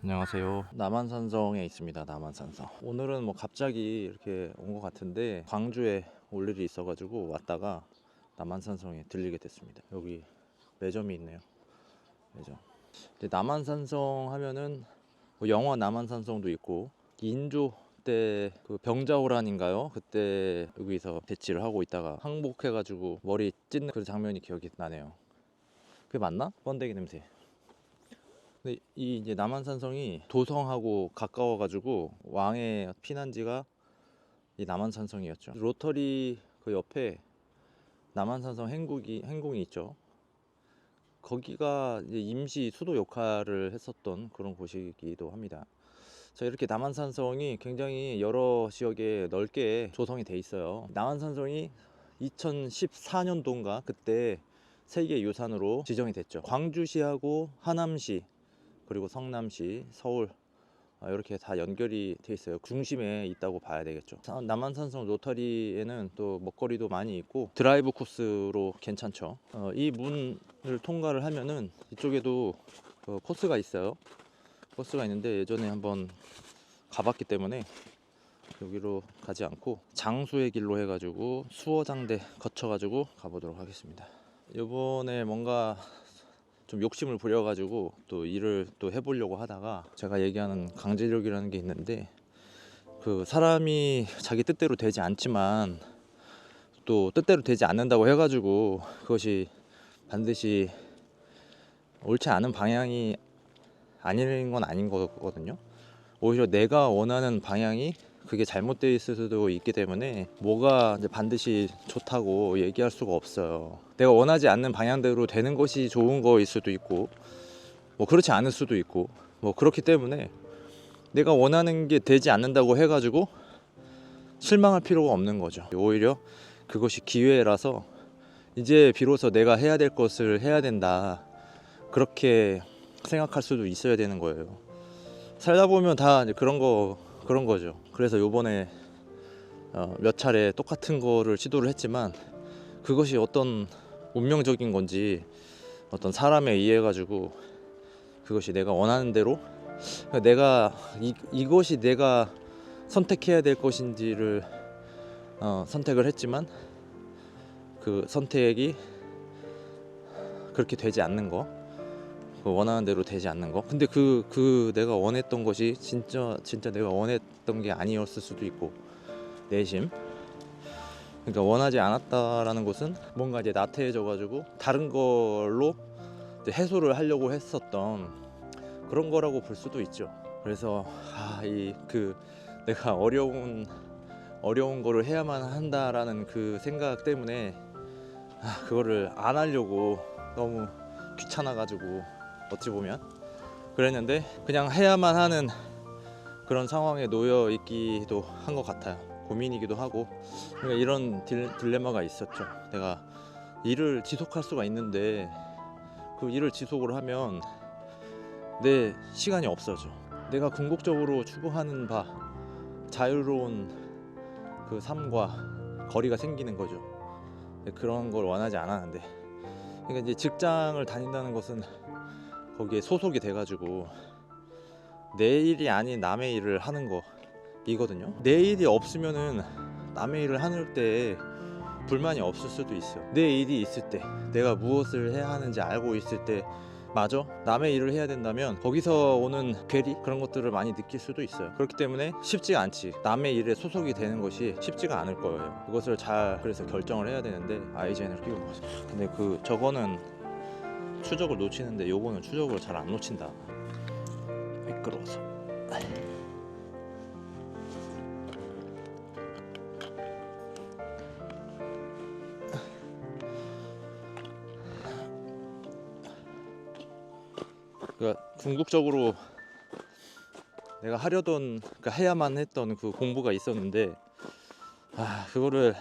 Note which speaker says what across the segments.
Speaker 1: 안녕하세요. 남한산성에 있습니다. 남한산성. 오늘은 뭐 갑자기 이렇게 온 것 같은데 광주에 올 일이 있어가지고 왔다가 남한산성에 들리게 됐습니다. 여기 매점이 있네요. 매점. 근데 남한산성 하면은 뭐 영화 남한산성도 있고 인조 때 그 병자호란인가요? 그때 여기서 배치를 하고 있다가 항복해가지고 머리 찢는 그 장면이 기억이 나네요. 그게 맞나? 번데기 냄새. 근데 이 이제 남한산성이 도성하고 가까워가지고 왕의 피난지가 이 남한산성이었죠. 로터리 그 옆에 남한산성 행궁이 있죠. 거기가 이제 임시 수도 역할을 했었던 그런 곳이기도 합니다. 자, 이렇게 남한산성이 굉장히 여러 지역에 넓게 조성이 돼 있어요. 남한산성이 2014년도인가 그때 세계유산으로 지정이 됐죠. 광주시하고 하남시 그리고 성남시, 서울 이렇게 다 연결이 돼 있어요. 중심에 있다고 봐야 되겠죠. 남한산성 로터리에는 또 먹거리도 많이 있고 드라이브 코스로 괜찮죠. 이 문을 통과를 하면은 이쪽에도 코스가 있어요. 코스가 있는데 예전에 한번 가봤기 때문에 여기로 가지 않고 장수의 길로 해가지고 수어장대 거쳐가지고 가보도록 하겠습니다. 이번에 뭔가 좀 욕심을 부려가지고 또 일을 또 해보려고 하다가 제가 얘기하는 강제력이라는 게 있는데 그 사람이 자기 뜻대로 되지 않지만 또 뜻대로 되지 않는다고 해가지고 그것이 반드시 옳지 않은 방향이 아닌 건 아닌 거거든요. 오히려 내가 원하는 방향이 그게 잘못되어 있을 수도 있기 때문에 뭐가 이제 반드시 좋다고 얘기할 수가 없어요. 내가 원하지 않는 방향대로 되는 것이 좋은 거일 수도 있고 뭐 그렇지 않을 수도 있고 뭐 그렇기 때문에 내가 원하는 게 되지 않는다고 해가지고 실망할 필요가 없는 거죠. 오히려 그것이 기회라서 이제 비로소 내가 해야 될 것을 해야 된다 그렇게 생각할 수도 있어야 되는 거예요. 살다 보면 다 이제 그런 거죠. 그래서 요번에 몇 차례 똑같은 거를 시도를 했지만 그것이 어떤 운명적인 건지 어떤 사람에 의해 가지고 그것이 내가 원하는 대로 내가 이것이 내가 선택해야 될 것인지를 선택을 했지만 그 선택이 그렇게 되지 않는 거, 그 원하는 대로 되지 않는 거. 근데 그 내가 원했던 것이 진짜 내가 원했던 게 아니었을 수도 있고 내심. 그러니까 원하지 않았다라는 것은 뭔가 이제 나태해져 가지고 다른 걸로 이제 해소를 하려고 했었던 그런 거라고 볼 수도 있죠. 그래서 내가 어려운 거를 해야만 한다라는 그 생각 때문에 그거를 안 하려고 너무 귀찮아 가지고 어찌 보면 그랬는데 그냥 해야만 하는 그런 상황에 놓여 있기도 한 것 같아요. 고민이기도 하고 그러니까 이런 딜레마가 있었죠. 내가 일을 지속할 수가 있는데 그 일을 지속을 하면 내 시간이 없어져. 내가 궁극적으로 추구하는 바 자유로운 그 삶과 거리가 생기는 거죠. 그런 걸 원하지 않았는데 그러니까 이제 직장을 다닌다는 것은 거기에 소속이 돼가지고 내 일이 아닌 남의 일을 하는 거이거든요. 내 일이 없으면은 남의 일을 하는 때 불만이 없을 수도 있어. 내 일이 있을 때 내가 무엇을 해야 하는지 알고 있을 때 마저 남의 일을 해야 된다면 거기서 오는 괴리 그런 것들을 많이 느낄 수도 있어요. 그렇기 때문에 쉽지가 않지. 남의 일에 소속이 되는 것이 쉽지가 않을 거예요. 그것을 잘 그래서 결정을 해야 되는데 아이젠을 끼고 가서 근데 저거는 추적을 놓치는데 요거는 추적을 잘 안 놓친다. 미끄러워서. 그러니까 궁극적으로 내가 하려던 그러니까 해야만 했던 그 공부가 있었는데 그거를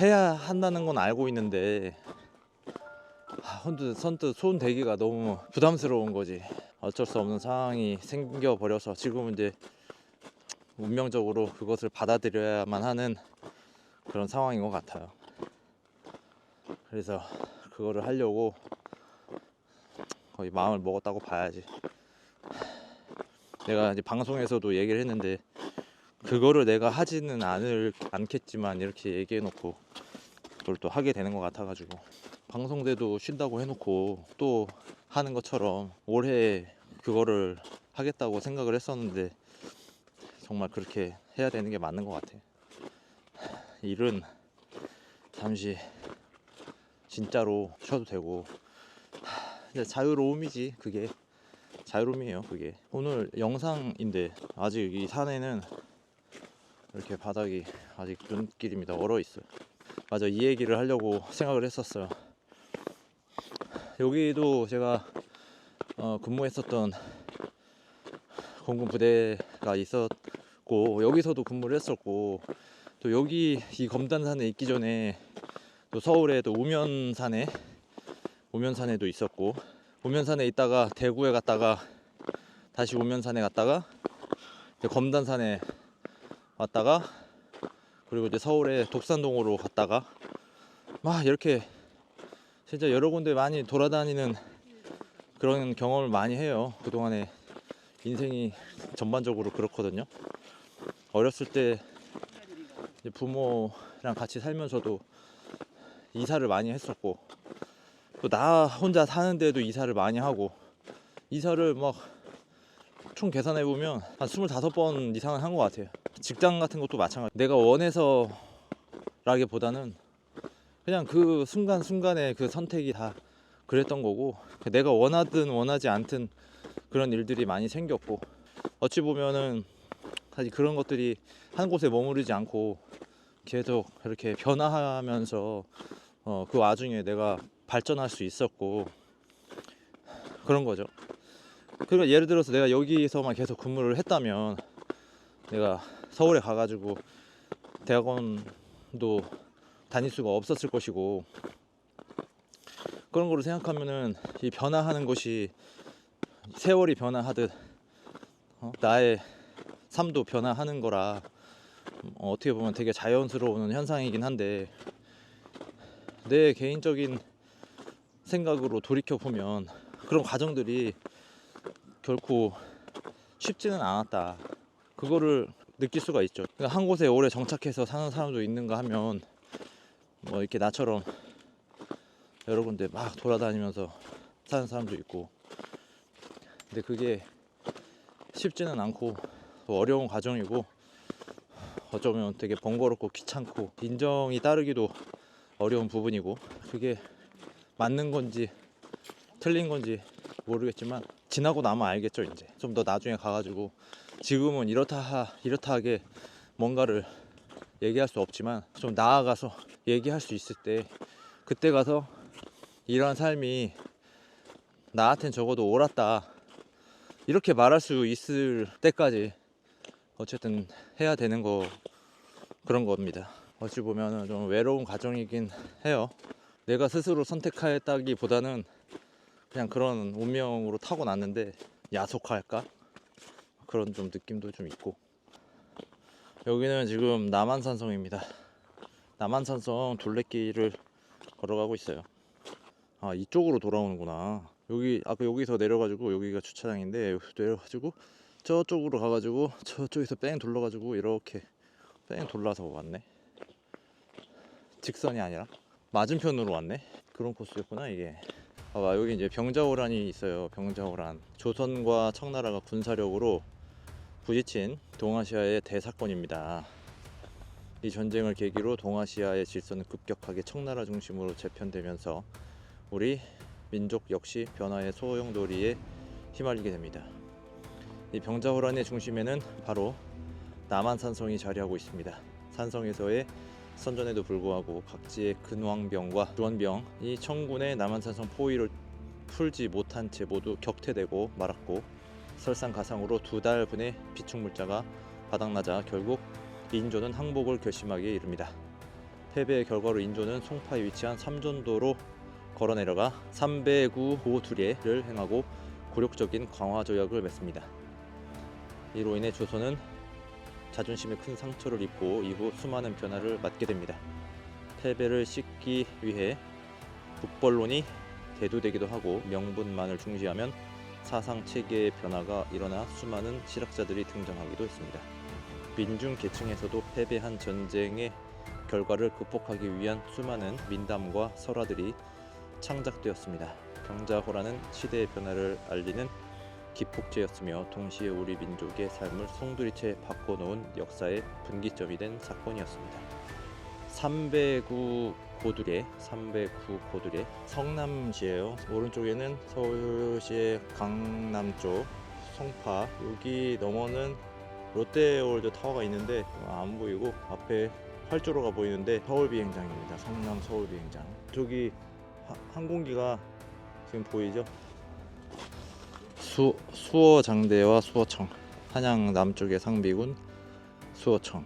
Speaker 1: 해야 한다는 건 알고 있는데 선뜻 손 대기가 너무 부담스러운 거지. 어쩔 수 없는 상황이 생겨 버려서 지금은 이제 운명적으로 그것을 받아들여야만 하는 그런 상황인 것 같아요. 그래서 그거를 하려고 거의 마음을 먹었다고 봐야지. 내가 이제 방송에서도 얘기를 했는데 그거를 내가 하지는 않겠지만 이렇게 얘기해 놓고 그걸 또 하게 되는 것 같아가지고, 방송 때도 쉰다고 해놓고 또 하는 것처럼 올해 그거를 하겠다고 생각을 했었는데 정말 그렇게 해야 되는 게 맞는 것 같아. 일은 잠시 진짜로 쉬어도 되고, 이제 자유로움이지. 그게 자유로움이에요. 그게 오늘 영상인데 아직 이 산에는 이렇게 바닥이 아직 눈길입니다. 얼어 있어요. 맞아, 이 얘기를 하려고 생각을 했었어요. 여기도 제가 근무했었던 공군 부대가 있었고, 여기서도 근무를 했었고, 또 여기 이 검단산에 있기 전에 또 서울에 또 우면산에도 있었고, 우면산에 있다가 대구에 갔다가 다시 우면산에 갔다가 이제 검단산에 왔다가, 그리고 이제 서울에 독산동으로 갔다가 막 이렇게 진짜 여러 군데 많이 돌아다니는 그런 경험을 많이 해요. 그동안에 인생이 전반적으로 그렇거든요. 어렸을 때 이제 부모랑 같이 살면서도 이사를 많이 했었고, 또 나 혼자 사는데도 이사를 많이 하고, 이사를 막 총 계산해보면 한 25번 이상은 한 것 같아요. 직장 같은 것도 마찬가지. 내가 원해서 라기보다는 그냥 그 순간순간의 그 선택이 다 그랬던 거고, 내가 원하든 원하지 않든 그런 일들이 많이 생겼고, 어찌 보면은 사실 그런 것들이 한 곳에 머무르지 않고 계속 이렇게 변화하면서 그 와중에 내가 발전할 수 있었고 그런 거죠. 그러니까 예를 들어서 내가 여기서만 계속 근무를 했다면 내가 서울에 가가지고 대학원도 다닐 수가 없었을 것이고, 그런 거를 생각하면은 이 변화하는 것이 세월이 변화하듯 나의 삶도 변화하는 거라 어떻게 보면 되게 자연스러운 현상이긴 한데, 내 개인적인 생각으로 돌이켜보면 그런 과정들이 결코 쉽지는 않았다, 그거를 느낄 수가 있죠. 그러니까 한 곳에 오래 정착해서 사는 사람도 있는가 하면 뭐 이렇게 나처럼 여러 군데 막 돌아다니면서 사는 사람도 있고, 근데 그게 쉽지는 않고 또 어려운 과정이고, 어쩌면 되게 번거롭고 귀찮고 인정이 따르기도 어려운 부분이고, 그게 맞는 건지 틀린 건지 모르겠지만 지나고 나면 알겠죠. 이제 좀 더 나중에 가가지고, 지금은 이렇다하게 뭔가를 얘기할 수 없지만 좀 나아가서 얘기할 수 있을 때, 그때 가서 이러한 삶이 나한텐 적어도 옳았다 이렇게 말할 수 있을 때까지 어쨌든 해야 되는 거, 그런 겁니다. 어찌 보면은 좀 외로운 과정이긴 해요. 내가 스스로 선택했다기보다는 그냥 그런 운명으로 타고났는데 야속할까? 그런 좀 느낌도 좀 있고. 여기는 지금 남한산성입니다. 남한산성 둘레길을 걸어가고 있어요. 아, 이쪽으로 돌아오는구나. 여기 아까 여기서 내려가지고, 여기가 주차장인데 여기서 내려가지고 저쪽으로 가가지고 저쪽에서 뺑 돌러가지고 이렇게 뺑 돌라서 왔네. 직선이 아니라 맞은편으로 왔네. 그런 코스였구나 이게. 봐봐, 여기 이제 병자호란이 있어요. 병자호란, 조선과 청나라가 군사력으로 부딪힌 동아시아의 대사건입니다. 이 전쟁을 계기로 동아시아의 질서는 급격하게 청나라 중심으로 재편되면서 우리 민족 역시 변화의 소용돌이에 휘말리게 됩니다. 이 병자호란의 중심에는 바로 남한산성이 자리하고 있습니다. 산성에서의 선전에도 불구하고 각지의 근왕병과 주원병이 청군의 남한산성 포위를 풀지 못한 채 모두 격퇴되고 말았고, 설상가상으로 2달분의 비축물자가 바닥나자 결국 인조는 항복을 결심하기에 이릅니다. 패배의 결과로 인조는 송파에 위치한 삼전도로 걸어내려가 삼배구 고투례를 행하고 굴욕적인 광화조약을 맺습니다. 이로 인해 조선은 자존심에 큰 상처를 입고 이후 수많은 변화를 맞게 됩니다. 패배를 씻기 위해 국벌론이 대두되기도 하고, 명분만을 중시하면 사상 체계의 변화가 일어나 수많은 실학자들이 등장하기도 했습니다. 민중 계층에서도 패배한 전쟁의 결과를 극복하기 위한 수많은 민담과 설화들이 창작되었습니다. 병자호란은 시대의 변화를 알리는 기폭제였으며 동시에 우리 민족의 삶을 송두리째 바꿔놓은 역사의 분기점이 된 사건이었습니다. 삼배구 고두례 성남시예요. 오른쪽에는 서울시의 강남쪽 송파, 여기 너머는 롯데월드 타워가 있는데 안 보이고 앞에 활주로가 보이는데 서울비행장입니다. 성남 서울비행장. 저기 항공기가 지금 보이죠? 수어장대와 수어청, 한양 남쪽의 상비군 수어청.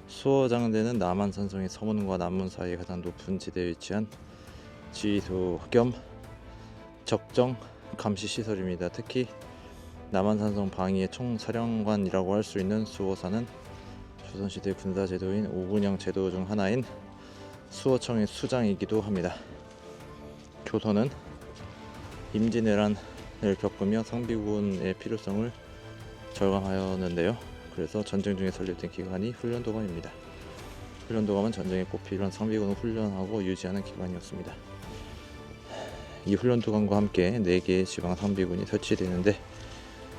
Speaker 1: 수어장대는 남한산성의 서문과 남문 사이에 가장 높은 지대에 위치한 지휘소 겸 적정 감시 시설입니다. 특히 남한산성 방위의 총사령관이라고 할 수 있는 수호사는 조선시대 군사제도인 오군영 제도 중 하나인 수어청의 수장이기도 합니다. 조선은 임진왜란을 겪으며 상비군의 필요성을 절감하였는데요. 그래서 전쟁 중에 설립된 기관이 훈련도감입니다. 훈련도감은 전쟁에 꼭 필요한 상비군을 훈련하고 유지하는 기관이었습니다. 이 훈련도감과 함께 4개의 지방 상비군이 설치되는데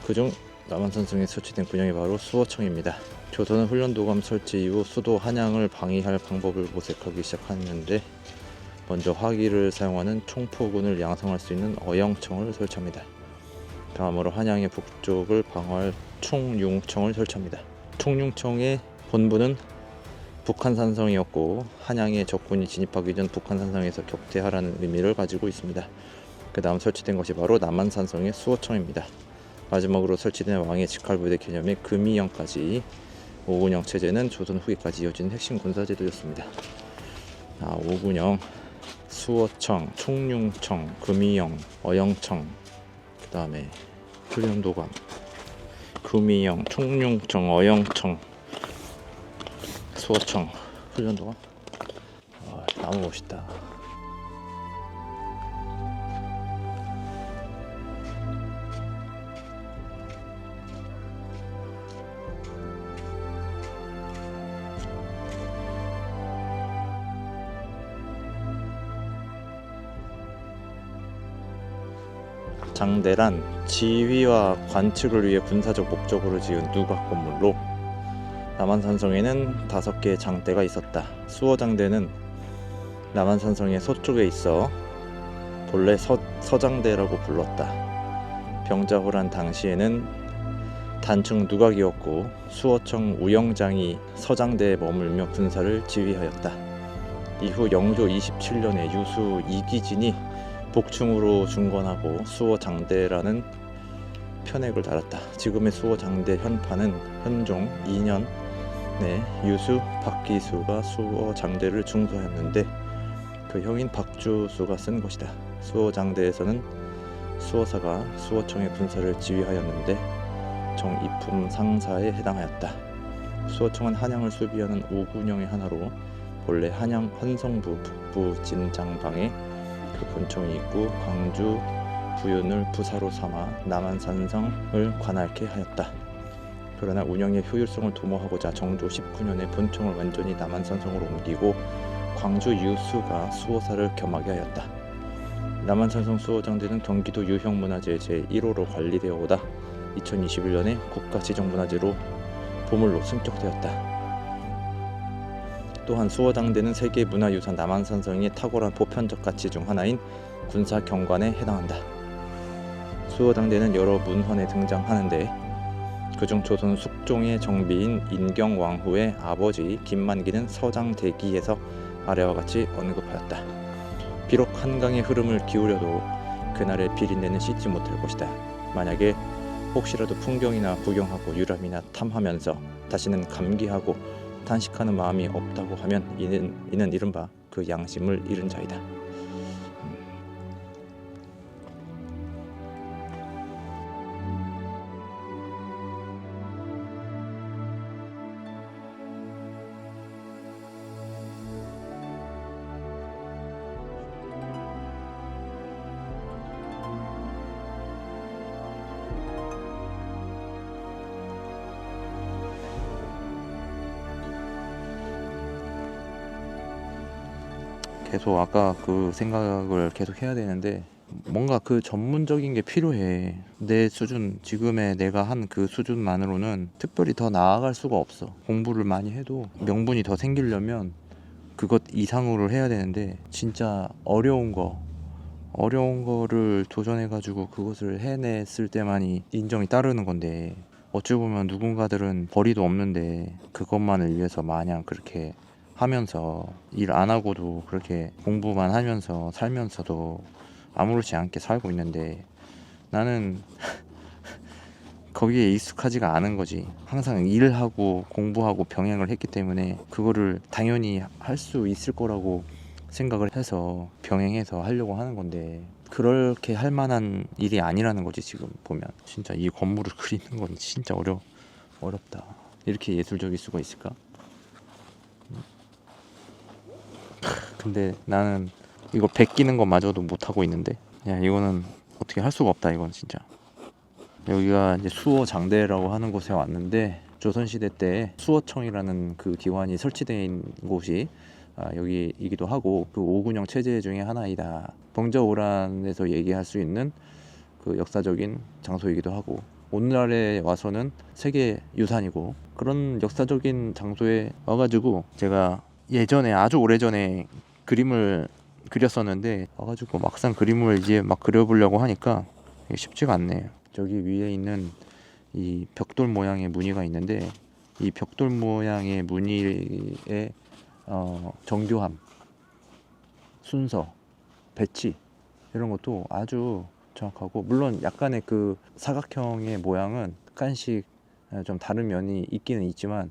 Speaker 1: 그중 남한산성에 설치된 군영이 바로 수어청입니다. 조선은 훈련도감 설치 이후 수도 한양을 방위할 방법을 모색하기 시작했는데 먼저 화기를 사용하는 총포군을 양성할 수 있는 어영청을 설치합니다. 다음으로 한양의 북쪽을 방어할 총융청을 설치합니다. 총융청의 본부는 북한산성이었고 한양의 적군이 진입하기 전 북한산성에서 격퇴하라는 의미를 가지고 있습니다. 그 다음 설치된 것이 바로 남한산성의 수어청입니다. 마지막으로 설치된 왕의 직할부대 개념의 금이영까지 오군영 체제는 조선 후기까지 이어진 핵심 군사제도였습니다. 오군영, 수어청, 총융청, 금이영, 어영청, 그 다음에 훈련도감, 금이영, 총융청, 어영청, 수어청, 훈련도감. 나무 멋있다. 장대란 지휘와 관측을 위해 군사적 목적으로 지은 누각 건물로 남한산성에는 5개의 장대가 있었다. 수어장대는 남한산성의 서쪽에 있어 본래 서장대라고 불렀다. 병자호란 당시에는 단층 누각이었고 수어청 우영장이 서장대에 머물며 군사를 지휘하였다. 이후 영조 27년에 유수 이기진이 복충으로 중건하고 수어장대라는 편액을 달았다. 지금의 수어장대 현판은 현종 2년에 유수 박기수가 수어장대를 중수하였는데 그 형인 박주수가 쓴 것이다. 수어장대에서는 수어사가 수어청의 군사를 지휘하였는데 정입품 상사에 해당하였다. 수어청은 한양을 수비하는 오군영의 하나로 본래 한양 환성부 북부 진장방에 그 본청이 있고 광주 부윤을 부사로 삼아 남한산성을 관할케 하였다. 그러나 운영의 효율성을 도모하고자 정조 19년에 본청을 완전히 남한산성으로 옮기고 광주 유수가 수호사를 겸하게 하였다. 남한산성 수호장대는 경기도 유형문화재 제1호로 관리되어 오다 2021년에 국가지정문화재로 보물로 승격되었다. 또한 수어장대는 세계문화유산 남한산성의 탁월한 보편적 가치 중 하나인 군사경관에 해당한다. 수어장대는 여러 문헌에 등장하는데 그중 조선 숙종의 정비인 인경왕후의 아버지 김만기는 서장대기에서 아래와 같이 언급하였다. 비록 한강의 흐름을 기울여도 그날의 비린내는 씻지 못할 것이다. 만약에 혹시라도 풍경이나 구경하고 유람이나 탐하면서 다시는 감기하고 탄식하는 마음이 없다고 하면 이는 이른바 그 양심을 잃은 자이다. 계속 아까 그 생각을 계속 해야 되는데 뭔가 그 전문적인 게 필요해. 내 수준, 지금의 내가 한 그 수준만으로는 특별히 더 나아갈 수가 없어. 공부를 많이 해도 명분이 더 생기려면 그것 이상으로 해야 되는데 진짜 어려운 거를 도전해가지고 그것을 해냈을 때만이 인정이 따르는 건데, 어찌 보면 누군가들은 벌이도 없는데 그것만을 위해서 마냥 그렇게 하면서 일 안 하고도 그렇게 공부만 하면서 살면서도 아무렇지 않게 살고 있는데, 나는 거기에 익숙하지가 않은 거지. 항상 일하고 공부하고 병행을 했기 때문에 그거를 당연히 할 수 있을 거라고 생각을 해서 병행해서 하려고 하는 건데, 그렇게 할 만한 일이 아니라는 거지. 지금 보면 진짜 이 건물을 그리는 건 진짜 어렵다. 이렇게 예술적일 수가 있을까? 근데 나는 이거 베끼는 것마저도 못하고 있는데, 야, 이거는 어떻게 할 수가 없다. 이건 진짜. 여기가 이제 수어장대라고 하는 곳에 왔는데, 조선시대 때 수어청이라는 그 기관이 설치된 곳이 여기이기도 하고, 그 오군영 체제 중에 하나이다. 병자호란에서 얘기할 수 있는 그 역사적인 장소이기도 하고, 오늘날에 와서는 세계 유산이고, 그런 역사적인 장소에 와가지고 제가 예전에 아주 오래전에 그림을 그렸었는데, 와가지고 막상 그림을 이제 막 그려보려고 하니까 이게 쉽지가 않네요. 저기 위에 있는 이 벽돌 모양의 무늬가 있는데, 이 벽돌 모양의 무늬의 정교함, 순서, 배치 이런 것도 아주 정확하고, 물론 약간의 그 사각형의 모양은 약간씩 좀 다른 면이 있기는 있지만,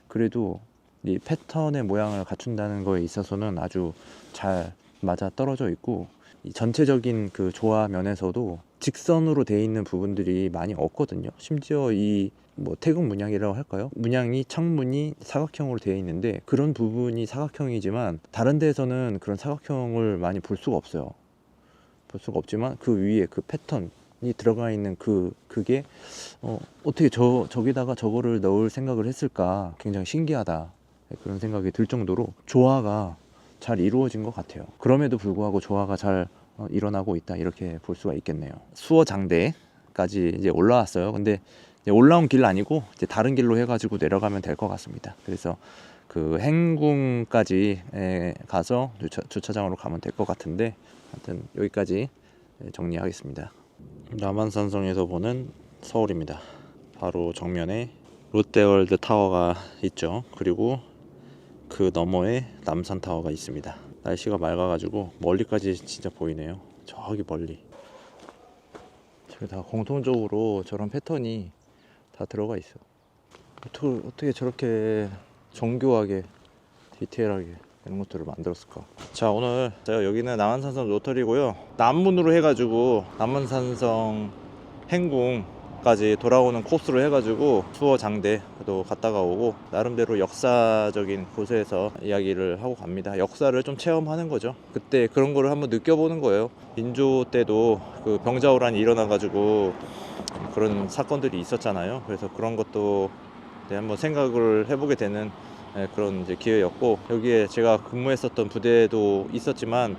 Speaker 1: 그래도 이 패턴의 모양을 갖춘다는 거에 있어서는 아주 잘 맞아 떨어져 있고, 이 전체적인 그 조화 면에서도 직선으로 돼 있는 부분들이 많이 없거든요. 심지어 이 뭐 태극 문양이라고 할까요? 문양이 창문이 사각형으로 되어 있는데, 그런 부분이 사각형이지만 다른 데에서는 그런 사각형을 많이 볼 수가 없어요. 볼 수가 없지만 그 위에 그 패턴이 들어가 있는 그게 어떻게 저기다가 저거를 넣을 생각을 했을까, 굉장히 신기하다, 그런 생각이 들 정도로 조화가 잘 이루어진 것 같아요. 그럼에도 불구하고 조화가 잘 일어나고 있다, 이렇게 볼 수가 있겠네요. 수어장대까지 이제 올라왔어요. 근데 이제 올라온 길 아니고 이제 다른 길로 해가지고 내려가면 될 것 같습니다. 그래서 그 행궁까지 가서 주차장으로 가면 될 것 같은데, 하여튼 여기까지 정리하겠습니다. 남한산성에서 보는 서울입니다. 바로 정면에 롯데월드 타워가 있죠. 그리고 그 너머에 남산타워가 있습니다. 날씨가 맑아가지고 멀리까지 진짜 보이네요. 저기 멀리. 저기 다 공통적으로 저런 패턴이 다 들어가 있어. 어떻게 저렇게 정교하게 디테일하게 이런 것들을 만들었을까. 자, 오늘 제가 여기는 남한산성 로터리고요, 남문으로 해가지고 남한산성 행궁까지 돌아오는 코스로 해가지고 수어장대도 갔다가 오고, 나름대로 역사적인 곳에서 이야기를 하고 갑니다. 역사를 좀 체험하는 거죠. 그때 그런 거를 한번 느껴보는 거예요. 인조 때도 그 병자호란이 일어나가지고 그런 사건들이 있었잖아요. 그래서 그런 것도 한번 생각을 해보게 되는 그런 이제 기회였고, 여기에 제가 근무했었던 부대도 있었지만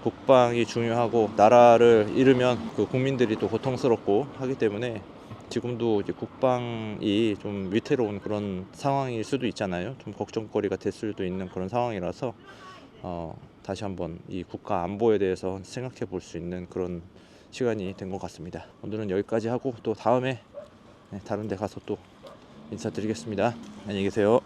Speaker 1: 국방이 중요하고, 나라를 잃으면 그 국민들이 또 고통스럽고 하기 때문에 지금도 이제 국방이 좀 위태로운 그런 상황일 수도 있잖아요. 좀 걱정거리가 될 수도 있는 그런 상황이라서 다시 한번 이 국가 안보에 대해서 생각해 볼 수 있는 그런 시간이 된 것 같습니다. 오늘은 여기까지 하고, 또 다음에 다른 데 가서 또 인사드리겠습니다. 안녕히 계세요.